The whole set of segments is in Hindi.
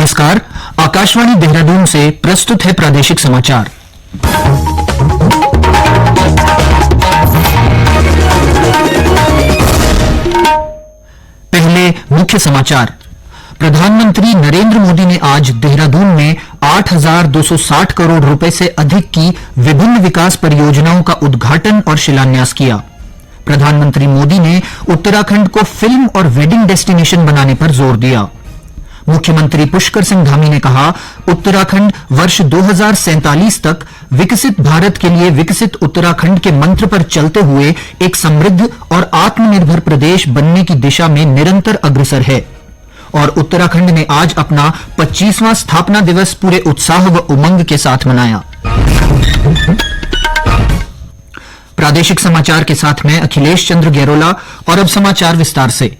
नमस्कार। आकाशवाणी देहरादून से प्रस्तुत है प्रादेशिक समाचार। पहले मुख्य समाचार। प्रधानमंत्री नरेंद्र मोदी ने आज देहरादून में 8,260 करोड़ रुपए से अधिक की विभिन्न विकास परियोजनाओं का उद्घाटन और शिलान्यास किया। प्रधानमंत्री मोदी ने उत्तराखंड को फिल्म और वेडिंग डेस्टिनेशन बनाने पर जोर दिया। मुख्यमंत्री पुष्कर सिंह धामी ने कहा, उत्तराखंड वर्ष 2047 तक विकसित भारत के लिए विकसित उत्तराखंड के मंत्र पर चलते हुए एक समृद्ध और आत्मनिर्भर प्रदेश बनने की दिशा में निरंतर अग्रसर है। और उत्तराखंड ने आज अपना 25वां स्थापना दिवस पूरे उत्साह व उमंग के साथ मनाया। प्रादेशिक समाचार के साथ मैं अखिलेश चंद्र गेरोला। और अब समाचार विस्तार से।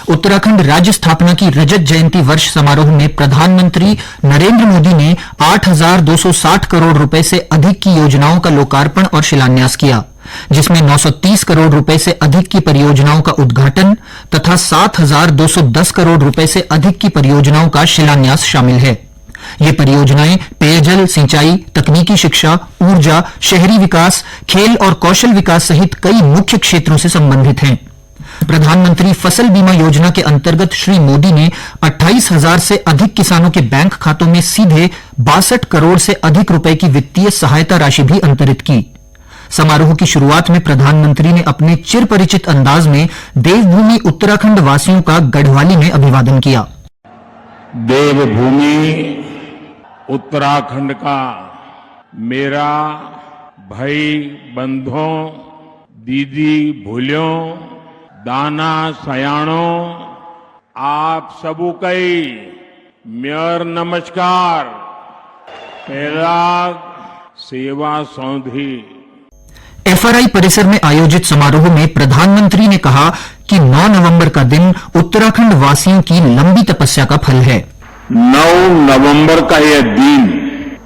उत्तराखंड राज्य स्थापना की रजत जयंती वर्ष समारोह में प्रधानमंत्री नरेंद्र मोदी ने 8,260 करोड़ रुपए से अधिक की योजनाओं का लोकार्पण और शिलान्यास किया, जिसमें 930 करोड़ रुपए से अधिक की परियोजनाओं का उद्घाटन तथा 7,210 करोड़ रुपए से अधिक की परियोजनाओं का शिलान्यास शामिल है। ये परियोजनाएं पेयजल, सिंचाई, तकनीकी शिक्षा, ऊर्जा, शहरी विकास, खेल और कौशल विकास सहित कई मुख्य क्षेत्रों से संबंधित हैं। प्रधानमंत्री फसल बीमा योजना के अंतर्गत श्री मोदी ने 28,000 से अधिक किसानों के बैंक खातों में सीधे 62 करोड़ से अधिक रुपए की वित्तीय सहायता राशि भी अंतरित की। समारोह की शुरुआत में प्रधानमंत्री ने अपने चिरपरिचित अंदाज में देवभूमि उत्तराखंड वासियों का गढ़वाली में अभिवादन किया। देवभूमि उत्तराखंड का मेरा भाई बंधुओं, दीदी भूलियों, दाना सयाणों, आप सबू कई मेयर नमस्कार। पहला सेवा सौंधी। एफआरआई परिसर में आयोजित समारोह में प्रधानमंत्री ने कहा कि 9 नवंबर का दिन उत्तराखंड वासियों की लंबी तपस्या का फल है। 9 नवंबर का यह दिन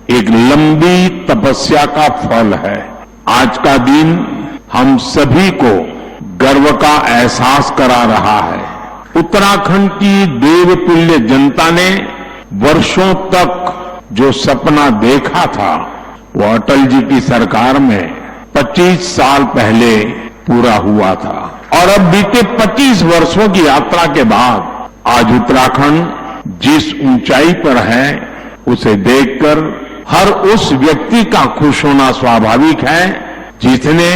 एक लंबी तपस्या का फल है। आज का दिन हम सभी को गर्व का एहसास करा रहा है। उत्तराखंड की देवतुल्य जनता ने वर्षों तक जो सपना देखा था, वो अटल जी की सरकार में 25 साल पहले पूरा हुआ था। और अब बीते 25 वर्षों की यात्रा के बाद आज उत्तराखंड जिस ऊंचाई पर है, उसे देखकर हर उस व्यक्ति का खुश होना स्वाभाविक है जिसने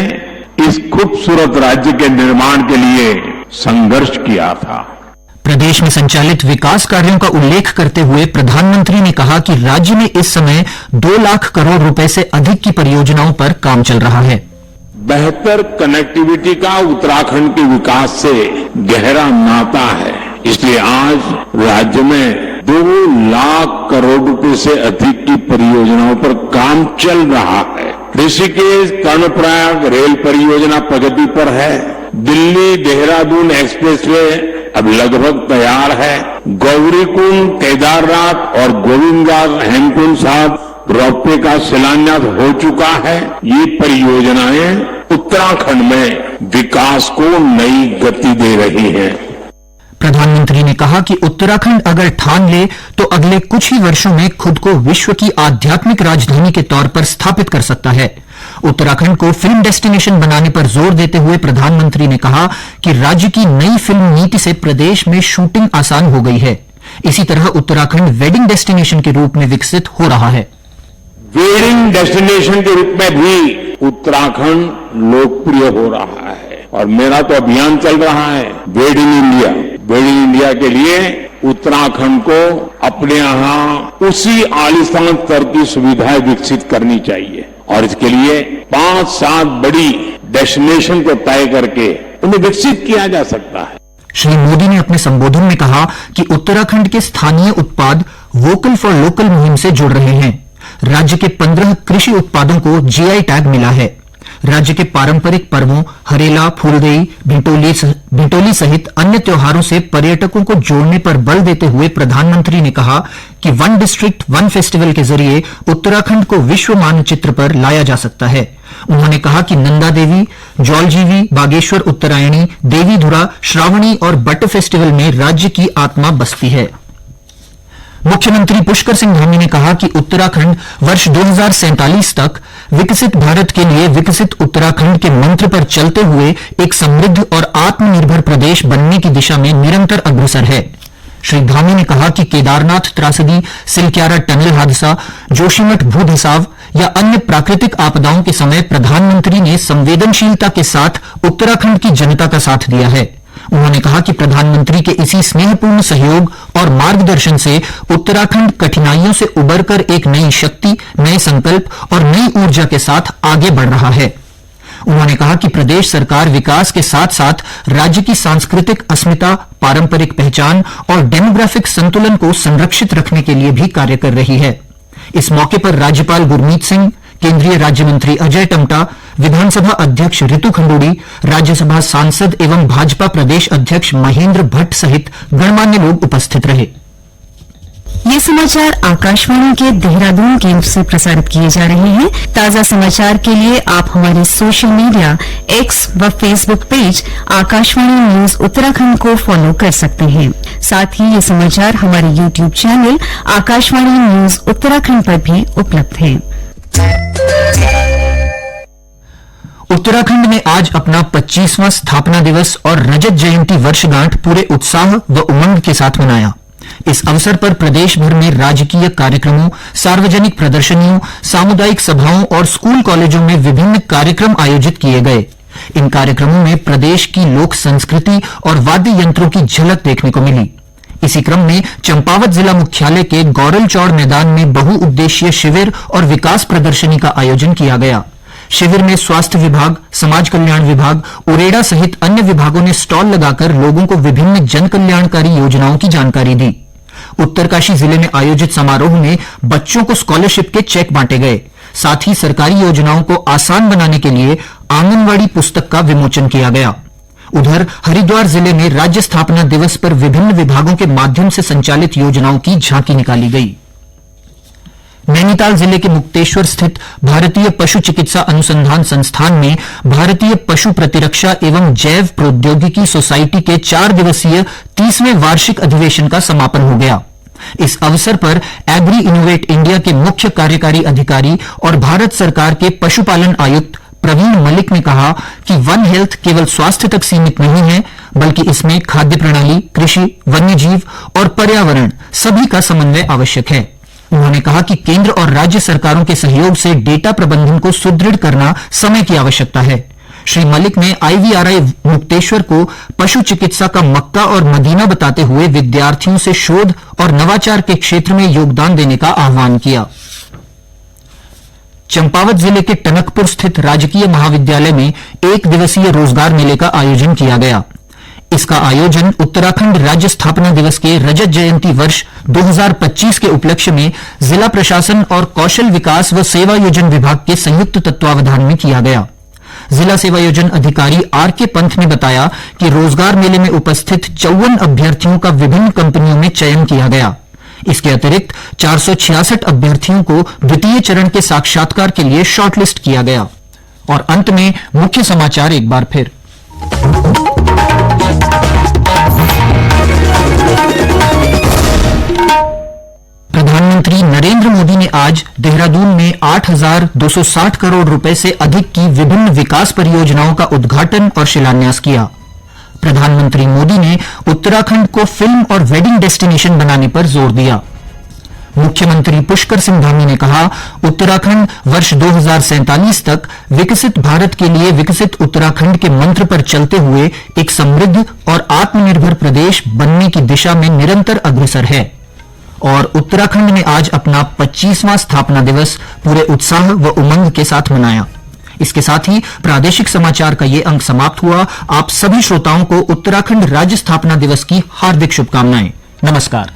इस खूबसूरत राज्य के निर्माण के लिए संघर्ष किया था। प्रदेश में संचालित विकास कार्यों का उल्लेख करते हुए प्रधानमंत्री ने कहा कि राज्य में इस समय 2 लाख करोड़ रुपए से अधिक की परियोजनाओं पर काम चल रहा है। बेहतर कनेक्टिविटी का उत्तराखंड के विकास से गहरा नाता है। इसलिए आज राज्य में 2 लाख करोड़ रुपए से अधिक की परियोजनाओं पर काम चल रहा है। ऋषिकेश कर्णप्रयाग रेल परियोजना प्रगति पर है। दिल्ली देहरादून एक्सप्रेसवे अब लगभग तैयार है। गौरीकुंड, केदारनाथ और गोविंदघाट हेमकुंड साहब रोपवे का शिलान्यास हो चुका है। ये परियोजनाएं उत्तराखंड में विकास को नई गति दे रही हैं। प्रधानमंत्री ने कहा कि उत्तराखंड अगर ठान ले तो अगले कुछ ही वर्षों में खुद को विश्व की आध्यात्मिक राजधानी के तौर पर स्थापित कर सकता है। उत्तराखंड को फिल्म डेस्टिनेशन बनाने पर जोर देते हुए प्रधानमंत्री ने कहा कि राज्य की नई फिल्म नीति से प्रदेश में शूटिंग आसान हो गई है। इसी तरह उत्तराखंड वेडिंग डेस्टिनेशन के रूप में विकसित हो रहा है। वेडिंग डेस्टिनेशन के रूप में भी उत्तराखंड लोकप्रिय हो रहा है। और मेरा तो अभियान चल रहा है वेड in India. Wade in India के लिए उत्तराखंड को अपने यहां उसी आलीशान स्तर की सुविधाएं विकसित करनी चाहिए। और इसके लिए 5-7 बड़ी डेस्टिनेशन को तय करके उन्हें विकसित किया जा सकता है। श्री मोदी ने अपने संबोधन में कहा कि उत्तराखंड के स्थानीय उत्पाद वोकल फॉर लोकल मुहिम से जुड़ रहे हैं। राज्य के 15 कृषि उत्पादों को जीआई टैग मिला है। राज्य के पारंपरिक पर्वों हरेला, फूलदेई, भिंटोली सहित अन्य त्योहारों से पर्यटकों को जोड़ने पर बल देते हुए प्रधानमंत्री ने कहा कि वन डिस्ट्रिक्ट वन फेस्टिवल के जरिए उत्तराखंड को विश्व मानचित्र पर लाया जा सकता है। उन्होंने कहा कि नंदा देवी, जौलजीवी, बागेश्वर उत्तरायणी, देवीधुरा, श्रावणी और बट फेस्टिवल में राज्य की आत्मा बसती है। मुख्यमंत्री पुष्कर सिंह धामी ने कहा कि उत्तराखंड वर्ष 2047 तक विकसित भारत के लिए विकसित उत्तराखंड के मंत्र पर चलते हुए एक समृद्ध और आत्मनिर्भर प्रदेश बनने की दिशा में निरंतर अग्रसर है। श्री धामी ने कहा कि केदारनाथ त्रासदी, सिलक्यारा टनल हादसा, जोशीमठ भू धसाव या अन्य प्राकृतिक आपदाओं के समय प्रधानमंत्री ने संवेदनशीलता के साथ उत्तराखंड की जनता का साथ दिया है। उन्होंने कहा कि प्रधानमंत्री के इसी स्नेहपूर्ण सहयोग और मार्गदर्शन से उत्तराखंड कठिनाइयों से उबरकर एक नई शक्ति, नए संकल्प और नई ऊर्जा के साथ आगे बढ़ रहा है। उन्होंने कहा कि प्रदेश सरकार विकास के साथ साथ राज्य की सांस्कृतिक अस्मिता, पारंपरिक पहचान और डेमोग्राफिक संतुलन को संरक्षित रखने के लिए भी कार्य कर रही है। इस मौके पर राज्यपाल गुरमीत सिंह, केंद्रीय राज्य मंत्री अजय टम्टा, विधानसभा अध्यक्ष ऋतु खंडूड़ी, राज्यसभा सांसद एवं भाजपा प्रदेश अध्यक्ष महेंद्र भट्ट सहित गणमान्य लोग उपस्थित रहे। ये समाचार आकाशवाणी के देहरादून केंद्र से प्रसारित किए जा रहे हैं। ताजा समाचार के लिए आप हमारे सोशल मीडिया एक्स व Facebook page Akashvani news Uttarakhand को फॉलो कर सकते हैं। साथ ही ये समाचार हमारे YouTube channel Akashvani news Uttarakhand पर भी उपलब्ध हैं। उत्तराखंड ने आज अपना 25वां स्थापना दिवस और रजत जयंती वर्षगांठ पूरे उत्साह व उमंग के साथ मनाया। इस अवसर पर प्रदेश भर में राजकीय कार्यक्रमों, सार्वजनिक प्रदर्शनियों, सामुदायिक सभाओं और स्कूल कॉलेजों में विभिन्न कार्यक्रम आयोजित किए गए। इन कार्यक्रमों में प्रदेश की लोक संस्कृति और वाद्य यंत्रों की झलक देखने को मिली। इसी क्रम में चंपावत जिला मुख्यालय के गौरल चौड़ मैदान में बहुउद्देशीय शिविर और विकास प्रदर्शनी का आयोजन किया गया। शिविर में स्वास्थ्य विभाग, समाज कल्याण विभाग, उरेडा सहित अन्य विभागों ने स्टॉल लगाकर लोगों को विभिन्न जन कल्याणकारी योजनाओं की जानकारी दी। उत्तरकाशी जिले में आयोजित समारोह में बच्चों को स्कॉलरशिप के चेक बांटे गए। साथ ही सरकारी योजनाओं को आसान बनाने के लिए आंगनवाड़ी पुस्तक का विमोचन किया गया। उधर हरिद्वार जिले में राज्य स्थापना दिवस पर विभिन्न विभागों के माध्यम से संचालित योजनाओं की झांकी निकाली गई। नैनीताल जिले के मुक्तेश्वर स्थित भारतीय पशु चिकित्सा अनुसंधान संस्थान में भारतीय पशु प्रतिरक्षा एवं जैव प्रौद्योगिकी सोसाइटी के 4 दिवसीय 30वें वार्षिक अधिवेशन का समापन हो गया। इस अवसर पर एग्री इनोवेट इंडिया के मुख्य कार्यकारी अधिकारी और भारत सरकार के पशुपालन आयुक्त प्रवीण मलिक ने कहा कि वन हेल्थ केवल स्वास्थ्य तक सीमित नहीं है, बल्कि इसमें खाद्य प्रणाली, कृषि, वन्यजीव और पर्यावरण सभी का समन्वय आवश्यक है। उन्होंने कहा कि केंद्र और राज्य सरकारों के सहयोग से डेटा प्रबंधन को सुदृढ़ करना समय की आवश्यकता है। श्री मलिक ने आईवीआरआई मुक्तेश्वर को पशु चिकित्सा का मक्का और मदीना बताते हुए विद्यार्थियों से शोध और नवाचार के क्षेत्र में योगदान देने का आह्वान किया। चंपावत जिले के टनकपुर स्थित राजकीय महाविद्यालय में 1 दिवसीय रोजगार मेले का आयोजन किया गया। इसका आयोजन उत्तराखंड राज्य स्थापना दिवस के रजत जयंती वर्ष 2025 के उपलक्ष्य में जिला प्रशासन और कौशल विकास व सेवायोजन विभाग के संयुक्त तत्वावधान में किया गया। जिला सेवायोजन अधिकारी आर.के. पंत ने बताया कि रोजगार मेले में उपस्थित 54 अभ्यर्थियों का विभिन्न कंपनियों में चयन किया गया। इसके अतिरिक्त 466 अभ्यर्थियों को द्वितीय चरण के साक्षात्कार के लिए शॉर्टलिस्ट किया गया। और अंत में मुख्य समाचार एक बार फिर। प्रधानमंत्री नरेंद्र मोदी ने आज देहरादून में 8,260 करोड़ रुपए से अधिक की विभिन्न विकास परियोजनाओं का उद्घाटन और शिलान्यास किया। प्रधानमंत्री मोदी ने उत्तराखंड को फिल्म और वेडिंग डेस्टिनेशन बनाने पर जोर दिया। मुख्यमंत्री पुष्कर सिंह धामी ने कहा, उत्तराखंड वर्ष 2047 तक विकसित भारत के लिए विकसित उत्तराखंड के मंत्र पर चलते हुए एक समृद्ध और आत्मनिर्भर प्रदेश बनने की दिशा में निरंतर अग्रसर है। और उत्तराखंड ने आज अपना 25वां स्थापना दिवस पूरे उत्साह व उमंग के साथ मनाया। इसके साथ ही प्रादेशिक समाचार का ये अंक समाप्त हुआ। आप सभी श्रोताओं को उत्तराखंड राज्य स्थापना दिवस की हार्दिक शुभकामनाएं। नमस्कार।